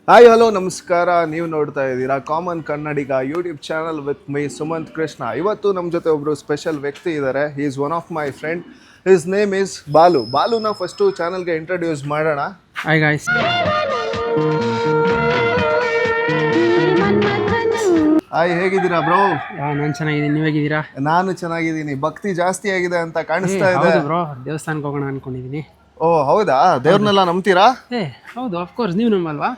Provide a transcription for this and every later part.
Hi hello ನಮಸ್ಕಾರ. ನೀವು ನೋಡ್ತಾ ಇದ್ದೀರಾ common Kannadiga YouTube channel with my Sumanth Krishna. ಇವತ್ತು ನಮ್ಮ ಜೊತೆ ಒಬ್ಬರು ಸ್ಪೆಷಲ್ ವ್ಯಕ್ತಿ ಇದ್ದಾರೆ. He is one of my friend. His name is Balu. ಬಾಲುನ ಫಸ್ಟು ಚಾನಲ್ಗೆ ಇಂಟ್ರೊಡ್ಯೂಸ್ ಮಾಡೋಣ. Hi guys. ಹಾಯ್, ಹೇಗಿದ್ದೀರಾ ಬ್ರೋ? ನಾನು ಚೆನ್ನಾಗಿದ್ದೀನಿ, ನೀವು ಹೇಗಿದ್ದೀರಾ? ನಾನು ಚೆನ್ನಾಗಿದ್ದೀನಿ. ಭಕ್ತಿ ಜಾಸ್ತಿ ಆಗಿದೆ ಅಂತ ಕಾಣಿಸ್ತಾ ಇದೆ. ಹೌದು ಬ್ರೋ, ದೇವಸ್ಥಾನಕ್ಕೆ ಹೋಗೋಣ ಅನ್ಕೊಂಡಿದ್ದೀನಿ. ಓ ಹೌದಾ? ದೇವ್ರನ್ನೆಲ್ಲ ನಂಬ್ತೀರಾ? ಹೌದು, ಅಫ್ಕೋರ್ಸ್. ನೀವು ನಂಬಲ್ವಾ?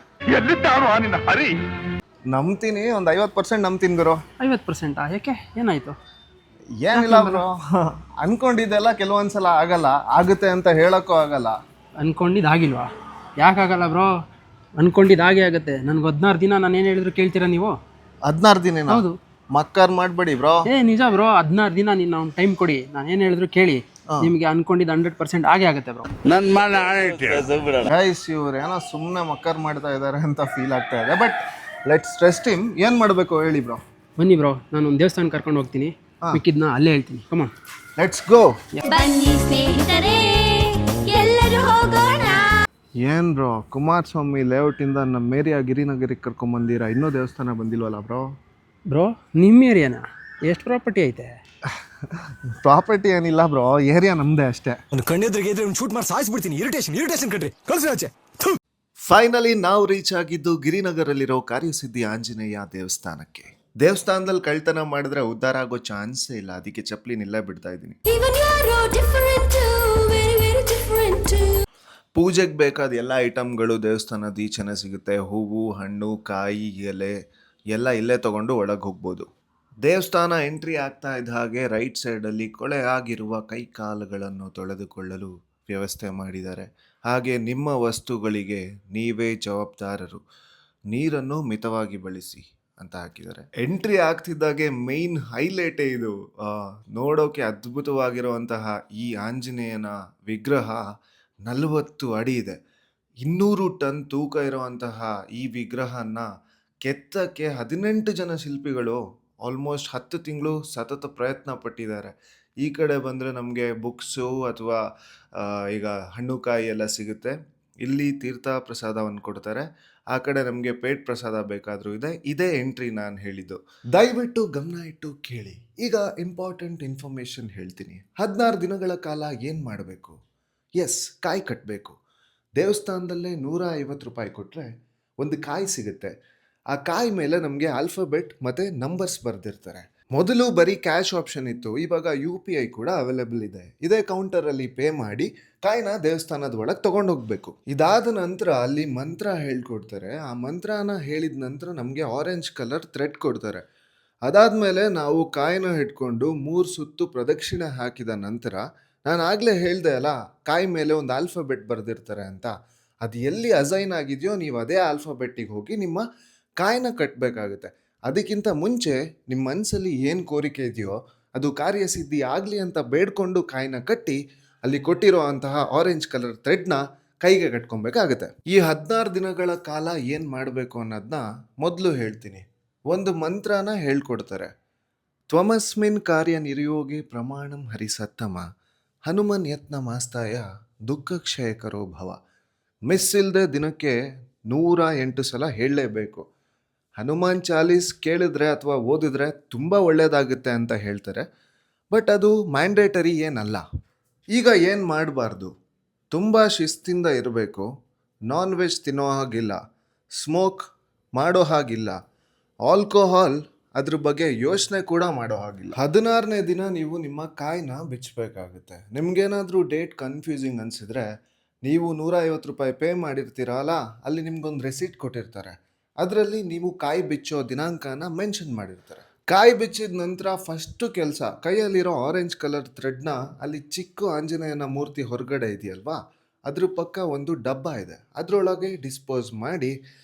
ನಂಬ್ತೀನಿ, ಒಂದು 50% ನಂಬ್ತೀನಿ ಗುರು. 50%? ಯಾಕೆ, ಏನಾಯ್ತು? ಏನಿಲ್ಲ ಬ್ರೋ, ಅನ್ಕೊಂಡಿದ್ದೆಲ್ಲ ಕೆಲವೊಂದ್ಸಲ ಆಗಲ್ಲ, ಆಗುತ್ತೆ ಅಂತ ಹೇಳಕ್ಕೂ ಆಗಲ್ಲ. ಅನ್ಕೊಂಡಿದ್ದಾಗಿಲ್ವಾ? ಯಾಕಾಗಲ್ಲ ಬ್ರೋ? ಅನ್ಕೊಂಡಿದ್ದಾಗೆ ಆಗುತ್ತೆ. ನನ್ಗೆ 16 ದಿನ ನಾನು ಏನು ಹೇಳಿದ್ರು ಕೇಳ್ತೀರಾ ನೀವು? 16 ದಿನ? ಹೌದು. ಮಕ್ಕರ್ ಮಾಡ್ಬೇಡಿ ಬ್ರೋ. ನಿಜ ಬ್ರೋ, 16 ದಿನ ನೀನು ಅವ್ನು ಟೈಮ್ ಕೊಡಿ, ನಾನು ಏನು ಹೇಳಿದ್ರು ಕೇಳಿ, ನಿಮಗೆ ಅನ್ಕೊಂಡಿದ್ದು 100% ಆಗೇ ಆಗುತ್ತೆ ಬ್ರೋ. ಗೈಸ್, ಇವ್ರು ಏನೋ ಸುಮ್ಮನೆ ಮಕ್ಕರ್ ಮಾಡ್ತಾ ಇದ್ದಾರೆ ಅಂತ ಫೀಲ್ ಆಗ್ತಾ ಇದೆ. But let's trust him. ಏನು ಮಾಡಬೇಕು ಹೇಳಿ ಬ್ರೋ? ಬನ್ನಿ ಬ್ರೋ, ನಾನು ಒಂದು ದೇವಸ್ಥಾನ ಕರ್ಕೊಂಡು ಹೋಗ್ತೀನಿ, ಮಿಕ್ಕಿದ್ನ ಅಲ್ಲೇ ಹೇಳ್ತೀನಿ. Come on, let's go. ಬನ್ನಿ ಸ್ನೇಹಿತರೆ, ಎಲ್ಲರೂ ಹೋಗೋಣ. ಏನ್ ಬ್ರೋ, ಕುಮಾರಸ್ವಾಮಿ ಲೇಔಟ್ ಇಂದ ನಮ್ಮ ಏರಿಯಾ ಗಿರಿನಗರಿಗೆ ಕರ್ಕೊಂಡ್ ಬಂದಿರಾ, ಇನ್ನೂ ದೇವಸ್ಥಾನ ಬಂದಿಲ್ವಲ್ಲ ಬ್ರೋ? ಬ್ರೋ, ನಿಮ್ಮ ಏರಿಯಾನ ಎಷ್ಟು ಪ್ರಾಪರ್ಟಿ ಐತೆ? ಪ್ರಾಪರ್ಟಿ ಏನಿಲ್ಲ ಬ್ರೋ, ಏರಿಯಾ ನಮ್ದೇ ಅಷ್ಟೇ. ಒಂದು ಕಣ್ಣೆದ್ರಿಗೆ ಇದ್ರೆ ಒಂದು ಶೂಟ್ ಮಾಡಿ ಸಾಯಿಸ್ಬಿಡ್ತೀನಿ. ಇರಿಟೇಷನ್ ಕಣ್ರಿ, ಕಳ್ಸಿ ಆಚೆ. ಫೈನಲಿ ನಾವು ರೀಚ್ ಆಗಿದ್ದು ಗಿರಿನಗರಲ್ಲಿರೋ ಕಾರ್ಯಸಿದ್ಧಿ ಆಂಜನೇಯ ದೇವಸ್ಥಾನಕ್ಕೆ. ದೇವಸ್ಥಾನದಲ್ಲಿ ಕಳ್ತನ ಮಾಡಿದ್ರೆ ಉದ್ಧಾರ ಆಗೋ ಚಾನ್ಸೇ ಇಲ್ಲ, ಅದಕ್ಕೆ ಚಪ್ಪಲಿ ನಿಲ್ಲೇ ಬಿಡ್ತಾ ಇದ್ದೀನಿ. ಪೂಜೆಗೆ ಬೇಕಾದ ಎಲ್ಲ ಐಟಮ್ಗಳು ದೇವಸ್ಥಾನದ ಈಚೆನೆ ಸಿಗುತ್ತೆ. ಹೂವು, ಹಣ್ಣು, ಕಾಯಿ, ಎಲೆ ಎಲ್ಲ ಇಲ್ಲೇ ತಗೊಂಡು ಒಳಗೆ ಹೋಗ್ಬೋದು. ದೇವಸ್ಥಾನ ಎಂಟ್ರಿ ಆಗ್ತಾ ಇದ್ದ ಹಾಗೆ ರೈಟ್ ಸೈಡಲ್ಲಿ ಕೊಳೆ ಆಗಿರುವ ಕೈ ಕಾಲುಗಳನ್ನು ತೊಳೆದುಕೊಳ್ಳಲು ವ್ಯವಸ್ಥೆ ಮಾಡಿದ್ದಾರೆ. ಹಾಗೆ ನಿಮ್ಮ ವಸ್ತುಗಳಿಗೆ ನೀವೇ ಜವಾಬ್ದಾರರು, ನೀರನ್ನು ಮಿತವಾಗಿ ಬಳಸಿ ಅಂತ ಹಾಕಿದ್ದಾರೆ. ಎಂಟ್ರಿ ಆಗ್ತಿದ್ದಾಗೆ ಮೇನ್ ಹೈಲೈಟೇ ಇದು. ನೋಡೋಕೆ ಅದ್ಭುತವಾಗಿರುವಂತಹ ಈ ಆಂಜನೇಯನ ವಿಗ್ರಹ 40 ಅಡಿ ಇದೆ. 200 ಟನ್ ತೂಕ ಇರುವಂತಹ ಈ ವಿಗ್ರಹನ ಕೆತ್ತಕ್ಕೆ 18 ಜನ ಶಿಲ್ಪಿಗಳು ಆಲ್ಮೋಸ್ಟ್ 10 ತಿಂಗಳು ಸತತ ಪ್ರಯತ್ನ ಪಟ್ಟಿದ್ದಾರೆ. ಈ ಕಡೆ ಬಂದರೆ ನಮಗೆ ಬುಕ್ಸು ಅಥವಾ ಈಗ ಹಣ್ಣು ಕಾಯಿ ಎಲ್ಲ ಸಿಗುತ್ತೆ. ಇಲ್ಲಿ ತೀರ್ಥ ಪ್ರಸಾದವನ್ನು ಕೊಡ್ತಾರೆ. ಆ ಕಡೆ ನಮಗೆ ಪೇಟ್ ಪ್ರಸಾದ ಬೇಕಾದರೂ ಇದೆ. ಇದೇ ಎಂಟ್ರಿ ನಾನು ಹೇಳಿದ್ದು. ದಯವಿಟ್ಟು ಗಮನ ಇಟ್ಟು ಕೇಳಿ. ಈಗ ಇಂಪಾರ್ಟೆಂಟ್ ಇನ್ಫಾರ್ಮೇಷನ್ ಹೇಳ್ತೀನಿ. 16 ದಿನಗಳ ಕಾಲ ಏನು ಮಾಡಬೇಕು? ಎಸ್, ಕಾಯಿ ಕಟ್ಟಬೇಕು. ದೇವಸ್ಥಾನದಲ್ಲೇ 150 ರೂಪಾಯಿ ಕೊಟ್ಟರೆ ಒಂದು ಕಾಯಿ ಸಿಗುತ್ತೆ. ಆ ಕಾಯಿ ಮೇಲೆ ನಮಗೆ ಆಲ್ಫಾಬೆಟ್ ಮತ್ತು ನಂಬರ್ಸ್ ಬರೆದಿರ್ತಾರೆ. ಮೊದಲು ಬರೀ ಕ್ಯಾಶ್ ಆಪ್ಷನ್ ಇತ್ತು, ಇವಾಗ UPI ಕೂಡ ಅವೈಲೇಬಲ್ ಇದೆ. ಇದೇ ಕೌಂಟರಲ್ಲಿ ಪೇ ಮಾಡಿ ಕಾಯಿನ ದೇವಸ್ಥಾನದ ಒಳಗೆ ತೊಗೊಂಡೋಗ್ಬೇಕು. ಇದಾದ ನಂತರ ಅಲ್ಲಿ ಮಂತ್ರ ಹೇಳ್ಕೊಡ್ತಾರೆ. ಆ ಮಂತ್ರನ ಹೇಳಿದ ನಂತರ ನಮಗೆ ಆರೆಂಜ್ ಕಲರ್ ಥ್ರೆಡ್ ಕೊಡ್ತಾರೆ. ಅದಾದಮೇಲೆ ನಾವು ಕಾಯಿನ ಹಿಡ್ಕೊಂಡು 3 ಸುತ್ತು ಪ್ರದಕ್ಷಿಣೆ ಹಾಕಿದ ನಂತರ, ನಾನು ಆಗಲೇ ಹೇಳಿದೆ ಅಲ್ಲ, ಕಾಯಿ ಮೇಲೆ ಒಂದು ಆಲ್ಫಾಬೆಟ್ ಬರೆದಿರ್ತಾರೆ ಅಂತ, ಅದು ಎಲ್ಲಿ ಅಸೈನ್ ಆಗಿದೆಯೋ ನೀವು ಅದೇ ಆಲ್ಫಾಬೆಟ್ಟಿಗೆ ಹೋಗಿ ನಿಮ್ಮ ಕಾಯಿನ ಕಟ್ಟಬೇಕಾಗುತ್ತೆ. ಅದಕ್ಕಿಂತ ಮುಂಚೆ ನಿಮ್ಮ ಮನಸ್ಸಲ್ಲಿ ಏನು ಕೋರಿಕೆ ಇದೆಯೋ ಅದು ಕಾರ್ಯಸಿದ್ಧಿ ಆಗಲಿ ಅಂತ ಬೇಡ್ಕೊಂಡು ಕಾಯಿನ ಕಟ್ಟಿ ಅಲ್ಲಿ ಕೊಟ್ಟಿರೋ ಅಂತಹ ಆರೆಂಜ್ ಕಲರ್ ಥ್ರೆಡ್ನ ಕೈಗೆ ಕಟ್ಕೊಬೇಕಾಗುತ್ತೆ. ಈ 16 ದಿನಗಳ ಕಾಲ ಏನು ಮಾಡಬೇಕು ಅನ್ನೋದನ್ನ ಮೊದಲು ಹೇಳ್ತೀನಿ. ಒಂದು ಮಂತ್ರನ ಹೇಳ್ಕೊಡ್ತಾರೆ. ತ್ವಮಸ್ಮಿನ್ ಕಾರ್ಯ ನಿರ್ಯೋಗಿ ಪ್ರಮಾಣಂ ಹರಿಸತ್ತಮ ಹನುಮನ್ ಯತ್ನ ಮಾಸ್ತಾಯ ದುಃಖ ಕ್ಷಯಕರೋ ಭವ. ಮಿಸ್ ಇಲ್ಲದೆ ದಿನಕ್ಕೆ 108 ಸಲ ಹೇಳಲೇಬೇಕು. ಹನುಮಾನ್ ಚಾಲೀಸ್ ಕೇಳಿದ್ರೆ ಅಥವಾ ಓದಿದ್ರೆ ತುಂಬ ಒಳ್ಳೆಯದಾಗುತ್ತೆ ಅಂತ ಹೇಳ್ತಾರೆ. ಬಟ್ ಅದು ಮ್ಯಾಂಡೇಟರಿ ಏನಲ್ಲ. ಈಗ ಏನು ಮಾಡಬಾರ್ದು? ತುಂಬ ಶಿಸ್ತಿಂದ ಇರಬೇಕು. ನಾನ್ ವೆಜ್ ತಿನ್ನೋ ಹಾಗಿಲ್ಲ, ಸ್ಮೋಕ್ ಮಾಡೋ ಹಾಗಿಲ್ಲ, ಆಲ್ಕೋಹಾಲ್ ಅದ್ರ ಬಗ್ಗೆ ಯೋಚನೆ ಕೂಡ ಮಾಡೋ ಹಾಗಿಲ್ಲ. 16ನೇ ದಿನ ನೀವು ನಿಮ್ಮ ಕಾಯಿನ ಬಿಚ್ಚಬೇಕಾಗುತ್ತೆ. ನಿಮ್ಗೇನಾದರೂ ಡೇಟ್ ಕನ್ಫ್ಯೂಸಿಂಗ್ ಅನಿಸಿದ್ರೆ, ನೀವು 150 ರೂಪಾಯಿ ಪೇ ಮಾಡಿರ್ತೀರಲ್ಲ, ಅಲ್ಲಿ ನಿಮ್ಗೊಂದು ರೆಸಿಟ್ ಕೊಟ್ಟಿರ್ತಾರೆ. ಅದರಲ್ಲಿ ನೀವು ಕಾಯಿ ಬಿಚ್ಚೋ ದಿನಾಂಕನ ಮೆನ್ಷನ್ ಮಾಡಿರ್ತಾರೆ. ಕಾಯಿ ಬಿಚ್ಚಿದ ನಂತರ ಫಸ್ಟು ಕೆಲಸ, ಕೈಯಲ್ಲಿರೋ ಆರೆಂಜ್ ಕಲರ್ ಥ್ರೆಡ್ನ ಅಲ್ಲಿ ಚಿಕ್ಕ ಆಂಜನೇಯನ ಮೂರ್ತಿ ಹೊರಗಡೆ ಇದೆಯಲ್ವಾ, ಅದ್ರ ಪಕ್ಕ ಒಂದು ಡಬ್ಬ ಇದೆ, ಅದರೊಳಗೆ ಡಿಸ್ಪೋಸ್ ಮಾಡಿ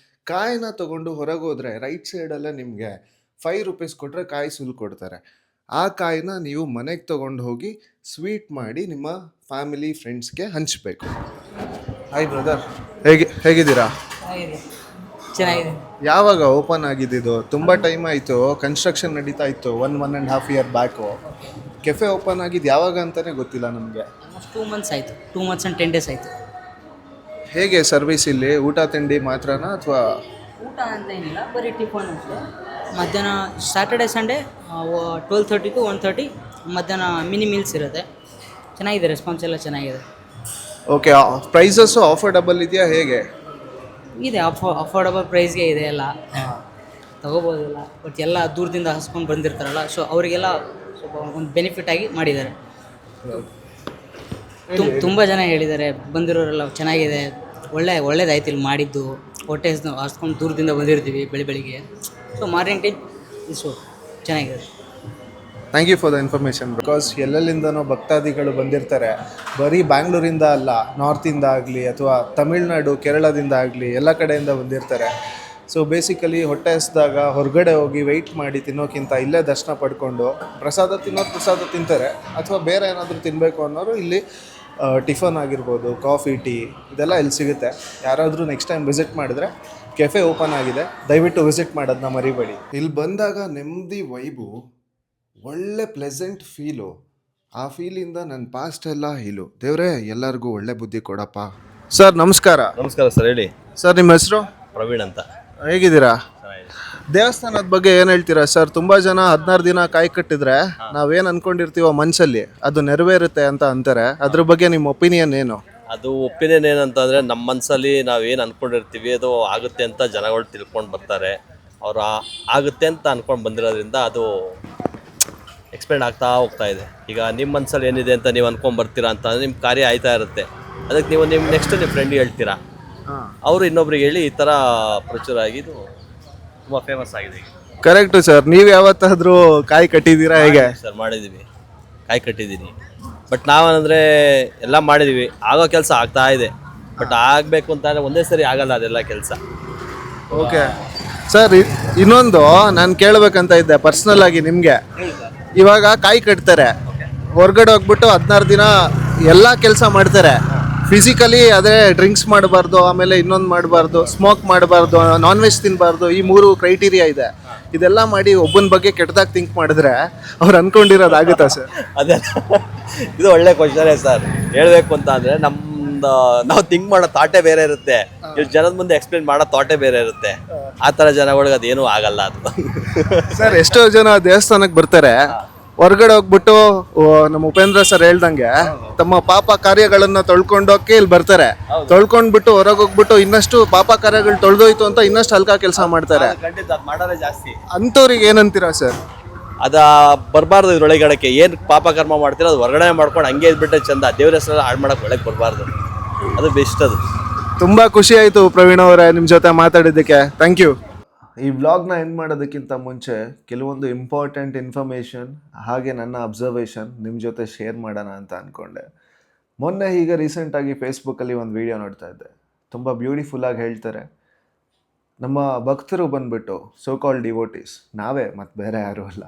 ಕಾಯಿನ ತೊಗೊಂಡು ಹೊರಗೋದ್ರೆ ರೈಟ್ ಸೈಡಲ್ಲೇ ನಿಮಗೆ 5 ರೂಪೀಸ್ ಕೊಟ್ಟರೆ ಕಾಯಿ ಸುಲ್ ಕೊಡ್ತಾರೆ. ಆ ಕಾಯಿನ ನೀವು ಮನೆಗೆ ತೊಗೊಂಡು ಹೋಗಿ ಸ್ವೀಟ್ ಮಾಡಿ ನಿಮ್ಮ ಫ್ಯಾಮಿಲಿ ಫ್ರೆಂಡ್ಸ್ಗೆ ಹಂಚಬೇಕು. ಹಾಯ್ ಬ್ರದರ್, ಹೇಗಿದ್ದೀರಾ? ಚೆನ್ನಾಗಿದೆ. ಯಾವಾಗ ಓಪನ್ ಆಗಿದ್ದು? ತುಂಬ ಟೈಮ್ ಆಯಿತು, ಕನ್ಸ್ಟ್ರಕ್ಷನ್ ನಡೀತಾ ಇತ್ತು. 1.5 ಇಯರ್ ಬ್ಯಾಕು. ಕೆಫೆ ಓಪನ್ ಆಗಿದ್ದು ಯಾವಾಗ ಅಂತಲೇ ಗೊತ್ತಿಲ್ಲ ನಮಗೆ. 2 ಮಂತ್ಸ್ ಆಯಿತು. 2 ಮಂತ್ಸ್ ಆ್ಯಂಡ್ 10 ಡೇಸ್ ಆಯಿತು. ಹೇಗೆ ಸರ್ವಿಸ್ ಇಲ್ಲಿ? ಊಟ ತಿಂಡಿ ಮಾತ್ರನಾ ಅಥವಾ ಊಟ ಅಂತ ಏನಿಲ್ಲ, ಬರೀ ಟಿಫನ್ ಅಷ್ಟೇ. ಮಧ್ಯಾಹ್ನ ಸ್ಯಾಟರ್ಡೆ ಸಂಡೇ 12:30 to 1:30 ಮಧ್ಯಾಹ್ನ ಮಿನಿ ಮೀಲ್ಸ್ ಇರುತ್ತೆ. ಚೆನ್ನಾಗಿದೆ, ರೆಸ್ಪಾನ್ಸ್ ಎಲ್ಲ ಚೆನ್ನಾಗಿದೆ. ಓಕೆ, ಪ್ರೈಸಸ್ಸು ಆಫರ್ಡಬಲ್ ಇದೆಯಾ ಹೇಗೆ? ಇದೆ, ಅಫೋರ್ಡಬಲ್ ಪ್ರೈಸ್ಗೆ ಇದೆ ಎಲ್ಲ, ತೊಗೋಬೋದಲ್ಲ. ಬಟ್ ಎಲ್ಲ ದೂರದಿಂದ ಹಸ್ಕೊಂಡು ಬಂದಿರ್ತಾರಲ್ಲ, ಸೊ ಅವರಿಗೆಲ್ಲ ಸ್ವಲ್ಪ ಒಂದು ಬೆನಿಫಿಟ್ ಆಗಿ ಮಾಡಿದ್ದಾರೆ. ತುಂಬ ಜನ ಹೇಳಿದ್ದಾರೆ, ಬಂದಿರೋರೆಲ್ಲ ಚೆನ್ನಾಗಿದೆ, ಒಳ್ಳೇದಾಯ್ತು ಇಲ್ಲಿ ಮಾಡಿದ್ದು. ಹೊಟ್ಟೆ ಹಸ್ಕೊಂಡು ದೂರದಿಂದ ಬಂದಿರ್ತೀವಿ ಬೆಳಿಗ್ಗೆ, ಸೊ ಮಾರ್ನಿಂಗ್ ಟೈಮ್ ಇಷ್ಟು ಚೆನ್ನಾಗಿದೆ. Thank you for the information. Because ಎಲ್ಲೆಲ್ಲಿಂದನೋ ಭಕ್ತಾದಿಗಳು ಬಂದಿರ್ತಾರೆ, ಬರೀ ಬ್ಯಾಂಗ್ಳೂರಿಂದ ಅಲ್ಲ, ನಾರ್ತಿಂದ ಆಗಲಿ ಅಥವಾ ತಮಿಳ್ನಾಡು ಕೇರಳದಿಂದ ಆಗಲಿ ಎಲ್ಲ ಕಡೆಯಿಂದ ಬಂದಿರ್ತಾರೆ. ಸೊ ಬೇಸಿಕಲಿ ಹೊಟ್ಟೆ ಹಸಿದಾಗ ಹೊರಗಡೆ ಹೋಗಿ ವೆಯ್ಟ್ ಮಾಡಿ ತಿನ್ನೋಕ್ಕಿಂತ ಇಲ್ಲೇ ದರ್ಶನ ಪಡ್ಕೊಂಡು ಪ್ರಸಾದ ತಿಂತಾರೆ, ಅಥವಾ ಬೇರೆ ಏನಾದರೂ ತಿನ್ನಬೇಕು ಅನ್ನೋರು ಇಲ್ಲಿ ಟಿಫನ್ ಆಗಿರ್ಬೋದು, ಕಾಫಿ, ಟೀ ಇದೆಲ್ಲ ಇಲ್ಲಿ ಸಿಗುತ್ತೆ. ಯಾರಾದರೂ ನೆಕ್ಸ್ಟ್ ಟೈಮ್ ವಿಸಿಟ್ ಮಾಡಿದ್ರೆ ಕೆಫೆ ಓಪನ್ ಆಗಿದೆ, ದಯವಿಟ್ಟು ವಿಸಿಟ್ ಮಾಡೋದನ್ನ ಮರಿಬೇಡಿ. ಇಲ್ಲಿ ಬಂದಾಗ ನೆಮ್ಮದಿ ವೈಬು, ಒಳ್ಳೆ ಪ್ಲೆಸೆಂಟ್ ಫೀಲು. ಆ ಫೀಲಿಂದ ನನ್ನ ಪಾಸ್ಟ್ ಎಲ್ಲ ಹೀಲು. ದೇವರೇ ಎಲ್ಲರಿಗೂ ಒಳ್ಳೆ ಬುದ್ಧಿ ಕೊಡಪ್ಪ. ಸರ್ ನಮಸ್ಕಾರ. ನಮಸ್ಕಾರ ಸರ್, ಹೇಳಿ. ಸರ್ ನಿಮ್ಮ ಹೆಸರು? ಪ್ರವೀಣ್ ಅಂತ. ಹೇಗಿದ್ದೀರಾ? ದೇವಸ್ಥಾನದ ಬಗ್ಗೆ ಏನು ಹೇಳ್ತೀರಾ ಸರ್? ತುಂಬ ಜನ 16 ದಿನ ಕಾಯಿ ಕಟ್ಟಿದ್ರೆ ನಾವೇನು ಅಂದ್ಕೊಂಡಿರ್ತೀವೋ ಮನಸ್ಸಲ್ಲಿ ಅದು ನೆರವೇರುತ್ತೆ ಅಂತ ಅಂತಾರೆ. ಅದ್ರ ಬಗ್ಗೆ ನಿಮ್ಮ ಒಪಿನಿಯನ್ ಏನು? ಅದು ಒಪಿನಿಯನ್ ಏನಂತಂದರೆ, ನಮ್ಮ ಮನಸ್ಸಲ್ಲಿ ನಾವೇನು ಅಂದ್ಕೊಂಡಿರ್ತೀವಿ ಅದು ಆಗುತ್ತೆ ಅಂತ ಜನಗಳು ತಿಳ್ಕೊಂಡು ಬರ್ತಾರೆ. ಅವರು ಆಗುತ್ತೆ ಅಂತ ಅಂದ್ಕೊಂಡು ಬಂದಿರೋದ್ರಿಂದ ಅದು ಎಕ್ಸ್ಪೆಂಡ್ ಆಗ್ತಾ ಹೋಗ್ತಾ ಇದೆ. ಈಗ ನಿಮ್ಮ ಮನಸ್ಸಲ್ಲಿ ಏನಿದೆ ಅಂತ ನೀವು ಅಂದ್ಕೊಂಡು ಬರ್ತೀರಾ ಅಂತಂದರೆ ನಿಮ್ಮ ಕಾರ್ಯ ಆಯ್ತಾ ಇರುತ್ತೆ. ಅದಕ್ಕೆ ನೀವು ನೆಕ್ಸ್ಟ್ ನಿಮ್ಮ ಫ್ರೆಂಡಿಗೆ ಹೇಳ್ತೀರಾ, ಅವರು ಇನ್ನೊಬ್ರಿಗೆ ಹೇಳಿ ಈ ಥರ ಪ್ರಚುರ ಆಗಿದ್ದು ತುಂಬ ಫೇಮಸ್ ಆಗಿದೆ. Correct sir. ನೀವು ಯಾವತ್ತಾದರೂ ಕಾಯಿ ಕಟ್ಟಿದ್ದೀರಾ ಹೇಗೆ? ಸರ್ ಮಾಡಿದ್ದೀವಿ, ಕಾಯಿ ಕಟ್ಟಿದ್ದೀನಿ. ಬಟ್ ನಾವೇನಂದರೆ ಎಲ್ಲ ಮಾಡಿದ್ದೀವಿ, ಆಗೋ ಕೆಲಸ ಆಗ್ತಾ ಇದೆ. ಬಟ್ ಆಗಬೇಕು ಅಂತಂದರೆ ಒಂದೇ ಸರಿ ಆಗಲ್ಲ ಅದೆಲ್ಲ ಕೆಲಸ. ಓಕೆ ಸರ್, ಇನ್ನೊಂದು ನಾನು ಕೇಳಬೇಕಂತ ಇದ್ದೆ ಪರ್ಸ್ನಲ್ ಆಗಿ ನಿಮಗೆ. ಇವಾಗ ಕಾಯಿ ಕಟ್ತಾರೆ, ಹೊರಗಡೆ ಹೋಗ್ಬಿಟ್ಟು 16 ದಿನ ಎಲ್ಲ ಕೆಲಸ ಮಾಡ್ತಾರೆ. ಫಿಸಿಕಲಿ ಅದೇ ಡ್ರಿಂಕ್ಸ್ ಮಾಡಬಾರ್ದು, ಆಮೇಲೆ ಇನ್ನೊಂದು ಮಾಡಬಾರ್ದು, ಸ್ಮೋಕ್ ಮಾಡಬಾರ್ದು, ನಾನ್ ವೆಜ್ ತಿನ್ನಬಾರ್ದು, ಈ 3 ಕ್ರೈಟೀರಿಯಾ ಇದೆ. ಇದೆಲ್ಲ ಮಾಡಿ ಒಬ್ಬನ ಬಗ್ಗೆ ಕೆಟ್ಟದಾಗಿ ಥಿಂಕ್ ಮಾಡಿದ್ರೆ ಅವ್ರು ಅಂದ್ಕೊಂಡಿರೋದಾಗುತ್ತಾ ಸರ್? ಅದೆಲ್ಲ ಇದು ಒಳ್ಳೆ ಕ್ವಶನೇ ಸರ್. ಹೇಳಬೇಕು ಅಂತ ಅಂದರೆ ನಾವು ಥಿಂಕ್ ಮಾಡೋ ಥಾಟೇ ಬೇರೆ ಇರುತ್ತೆ, ಇಷ್ಟು ಜನದ ಮುಂದೆ ಎಕ್ಸ್ಪ್ಲೇನ್ ಮಾಡೋ ಥಾಟೇ ಬೇರೆ ಇರುತ್ತೆ. ಆ ಥರ ಜನಗಳಿಗೆ ಅದೇನೂ ಆಗಲ್ಲ ಅದು. ಸರ್ ಎಷ್ಟೋ ಜನ ದೇವಸ್ಥಾನಕ್ಕೆ ಬರ್ತಾರೆ, ಹೊರಗಡೆ ಹೋಗ್ಬಿಟ್ಟು ನಮ್ಮ ಉಪೇಂದ್ರ ಸರ್ ಹೇಳ್ದಂಗೆ ತಮ್ಮ ಪಾಪ ಕಾರ್ಯಗಳನ್ನ ತೊಳ್ಕೊಂಡೋಕೆ ಇಲ್ಲಿ ಬರ್ತಾರೆ. ತೊಳ್ಕೊಂಡ್ಬಿಟ್ಟು ಹೊರಗೆ ಹೋಗ್ಬಿಟ್ಟು ಇನ್ನಷ್ಟು ಪಾಪ ಕಾರ್ಯಗಳು ತೊಳೆದೋಯ್ತು ಅಂತ ಇನ್ನಷ್ಟು ಹಲ್ಕ ಕೆಲಸ ಮಾಡ್ತಾರೆ. ಖಂಡಿತ ಅದು ಮಾಡೋದೇ ಜಾಸ್ತಿ. ಅಂಥವ್ರಿಗೆ ಏನಂತೀರಾ ಸರ್? ಅದ ಬರಬಾರ್ದು ಇದ್ರೊಳಗಡಕ್ಕೆ. ಏನು ಪಾಪ ಕರ್ಮ ಮಾಡ್ತೀರೋ ಅದು ಹೊರಗಡೆ ಮಾಡ್ಕೊಂಡು ಹಂಗೆ ಇದ್ಬಿಟ್ಟೆ ಚಂದ. ದೇವ್ರ ಹೆಸರೆಲ್ಲ ಹಾಳು ಮಾಡೋಕೆ ಒಳಗೆ ಬರಬಾರ್ದು, ಅದು ಬೆಸ್ಟ್. ಅದು ತುಂಬ ಖುಷಿ ಆಯಿತು ಪ್ರವೀಣ್ ಅವರೇ ನಿಮ್ಮ ಜೊತೆ ಮಾತಾಡಿದ್ದಕ್ಕೆ. Thank you. ಈ ವ್ಲಾಗ್ನ ಎಂಡ್ ಮಾಡೋದಕ್ಕಿಂತ ಮುಂಚೆ ಕೆಲವೊಂದು ಇಂಪಾರ್ಟೆಂಟ್ ಇನ್ಫಾರ್ಮೇಷನ್ ಹಾಗೆ ನನ್ನ ಅಬ್ಸರ್ವೇಷನ್ ನಿಮ್ಮ ಜೊತೆ ಶೇರ್ ಮಾಡೋಣ ಅಂತ ಅಂದ್ಕೊಂಡೆ. ಮೊನ್ನೆ ಈಗ ರೀಸೆಂಟಾಗಿ ಫೇಸ್ಬುಕ್ಕಲ್ಲಿ ಒಂದು ವಿಡಿಯೋ ನೋಡ್ತಾ ಇದ್ದೆ. ತುಂಬ ಬ್ಯೂಟಿಫುಲ್ಲಾಗಿ ಹೇಳ್ತಾರೆ, ನಮ್ಮ ಭಕ್ತರು ಬಂದುಬಿಟ್ಟು ಸೋ ಕಾಲ್ಡ್ ಡಿವೋಟೀಸ್, ನಾವೇ ಮತ್ತು ಬೇರೆ ಯಾರೂ ಅಲ್ಲ,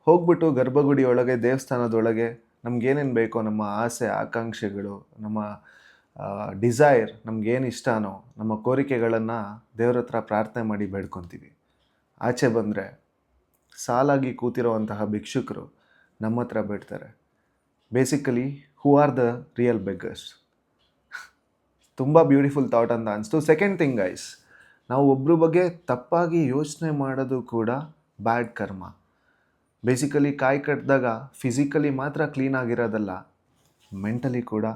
ಹೋಗ್ಬಿಟ್ಟು ಗರ್ಭಗುಡಿ ಒಳಗೆ, ದೇವಸ್ಥಾನದೊಳಗೆ ನಮಗೇನೇನು ಬೇಕೋ, ನಮ್ಮ ಆಸೆ ಆಕಾಂಕ್ಷೆಗಳು, ನಮ್ಮ ಡಿಸೈರ್, ನಮಗೇನು ಇಷ್ಟನೋ, ನಮ್ಮ ಕೋರಿಕೆಗಳನ್ನು ದೇವ್ರ ಹತ್ರ ಪ್ರಾರ್ಥನೆ ಮಾಡಿ ಬೇಡ್ಕೊತೀವಿ. ಆಚೆ ಬಂದರೆ ಸಾಲಾಗಿ ಕೂತಿರೋವಂತಹ ಭಿಕ್ಷುಕರು ನಮ್ಮ ಹತ್ರ ಬೇಡ್ತಾರೆ. Basically who are the real beggars. ತುಂಬ ಬ್ಯೂಟಿಫುಲ್ ಥಾಟ್ ಅಂತ ಅನಿಸ್ತು. ಸೆಕೆಂಡ್ ಥಿಂಗ್ ಗೈಸ್, ನಾವು ಒಬ್ಬರ ಬಗ್ಗೆ ತಪ್ಪಾಗಿ ಯೋಚನೆ ಮಾಡೋದು ಕೂಡ ಬ್ಯಾಡ್ ಕರ್ಮ. ಬೇಸಿಕಲಿ ಕಾಯಿ ಕಟ್ಟಿದಾಗ ಫಿಸಿಕಲಿ ಮಾತ್ರ ಕ್ಲೀನ್ ಆಗಿರೋದಲ್ಲ, ಮೆಂಟಲಿ ಕೂಡ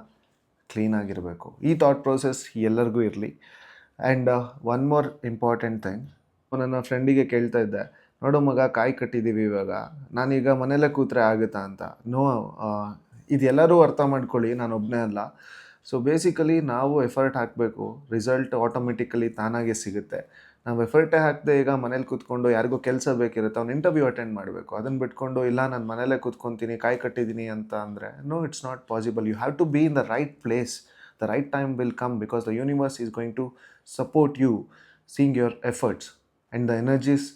ಕ್ಲೀನ್ ಆಗಿರಬೇಕು. ಈ ಥಾಟ್ ಪ್ರೋಸೆಸ್ ಎಲ್ಲರಿಗೂ ಇರಲಿ. And one more important thing, ನನ್ನ ಫ್ರೆಂಡಿಗೆ ಕೇಳ್ತಾ ಇದ್ದೆ, ನೋಡು ಮಗ ಕಾಯಿ ಕಟ್ಟಿದ್ದೀವಿ, ಇವಾಗ ನಾನೀಗ ಮನೇಲೇ ಕೂತ್ರೆ ಆಗುತ್ತಾ ಅಂತ. ನೋ, ಇದೆಲ್ಲರೂ ಅರ್ಥ ಮಾಡ್ಕೊಳ್ಳಿ, ನಾನು ಒಬ್ಬನೇ ಅಲ್ಲ. ಸೊ ಬೇಸಿಕಲಿ ನಾವು ಎಫರ್ಟ್ ಹಾಕಬೇಕು, ರಿಸಲ್ಟ್ ಆಟೋಮೆಟಿಕಲಿ ತಾನಾಗೆ ಸಿಗುತ್ತೆ. ನಾವು ಎಫರ್ಟೇ ಹಾಕದೆ ಈಗ ಮನೇಲಿ ಕೂತ್ಕೊಂಡು ಯಾರಿಗೂ ಕೆಲಸ ಬೇಕಿರುತ್ತೆ, ಅವ್ನು ಇಂಟರ್ವ್ಯೂ ಅಟೆಂಡ್ ಮಾಡಬೇಕು, ಅದನ್ನು ಬಿಟ್ಕೊಂಡು ಇಲ್ಲ ನಾನು ಮನೇಲೇ ಕೂತ್ಕೊತೀನಿ ಕಾಯಿ ಕಟ್ಟಿದ್ದೀನಿ ಅಂತ ಅಂದರೆ no, it's not possible. You have to be in the right place. The right time will come because the universe is going to support you, seeing your efforts and the energies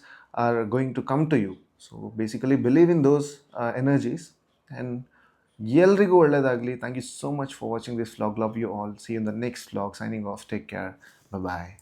are going to come to you. So basically believe in those energies and ಎಲ್ರಿಗೂ ಒಳ್ಳೆಯದಾಗಲಿ. Thank you so much for watching this vlog. Love you all. See you in the next vlog. Signing off. Take care. Bye.